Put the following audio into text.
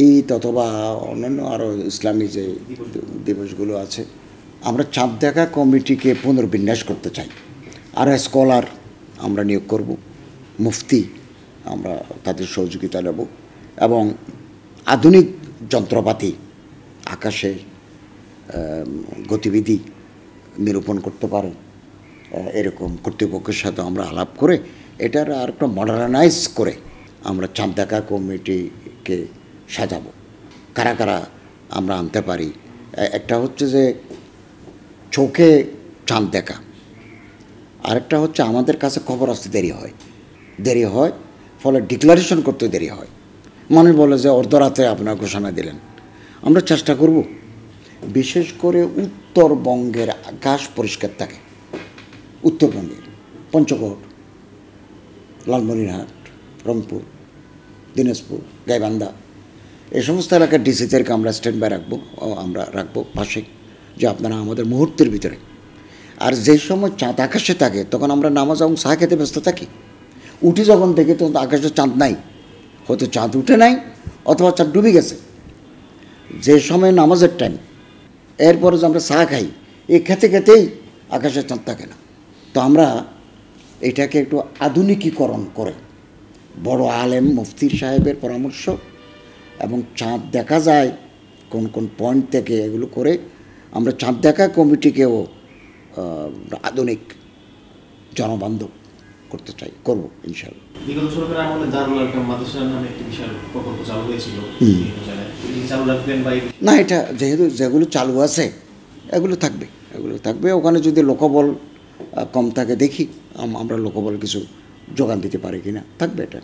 ঈদ অথবা অন্যান্য আরও ইসলামী যে দিবসগুলো আছে, আমরা চাঁদ দেখা কমিটিকে পুনর্বিন্যাস করতে চাই। আর স্কলার আমরা নিয়োগ করব, মুফতি আমরা তাদের সহযোগিতা নেব, এবং আধুনিক যন্ত্রপাতি আকাশে গতিবিধি নিরূপণ করতে পারে এরকম কর্তৃপক্ষের সাথে আমরা আলাপ করে এটার আর একটা মডার্নাইজ করে আমরা চাঁদ দেখা কমিটিকে সাজাবো। কারা কারা আমরা আনতে পারি, একটা হচ্ছে যে চোখে চাঁদ দেখা, আরেকটা হচ্ছে আমাদের কাছে খবর আসতে দেরি হয়, ফলে ডিক্লারেশন করতে দেরি হয়। মানুষ বলে যে অর্ধরাতে আপনার ঘোষণা দিলেন। আমরা চেষ্টা করব বিশেষ করে উত্তরবঙ্গের আকাশ পরিষ্কার থাকে, উত্তরবঙ্গের পঞ্চগড়, লালমনিরহাট, রংপুর, দিনাজপুর, গাইবান্ধা এই সমস্ত এলাকার ডিসিদেরকে আমরা স্ট্যান্ড বাই রাখবো পাশে, যে আপনারা আমাদের মুহূর্তের ভিতরে। আর যে সময় চাঁদ আকাশে থাকে তখন আমরা নামাজ এবং চা খেতে ব্যস্ত থাকি। উঠি যখন দেখি তখন আকাশে চাঁদ নাই, হয়তো চাঁদ উঠে নাই অথবা চাঁদ ডুবে গেছে। যে সময় নামাজের টাইম, এরপরে যে আমরা চা খাই, এই খেতেই আকাশে চাঁদ থাকে না। তো আমরা এটাকে একটু আধুনিকীকরণ করে বড় আলেম মুফতির সাহেবের পরামর্শ এবং চাঁদ দেখা যায় কোন কোন পয়েন্ট থেকে, এগুলো করে আমরা চাঁদ দেখা কমিটিকেও আধুনিক জনবান্ধব করতে চাই, করবো ইনশাআল্লাহ। বিগত সরকারের আমলে দারুল আরকাম মাদ্রাসা নামে একটি বিশাল প্রকল্প চালু হয়েছিল, চালু রাখবেন বা না, এটা যেহেতু যেগুলো চালু আছে এগুলো থাকবে। ওখানে যদি লোকবল কম থাকে দেখি আমরা লোকবল কিছু যোগান দিতে পারি কিনা, থাকবে এটা।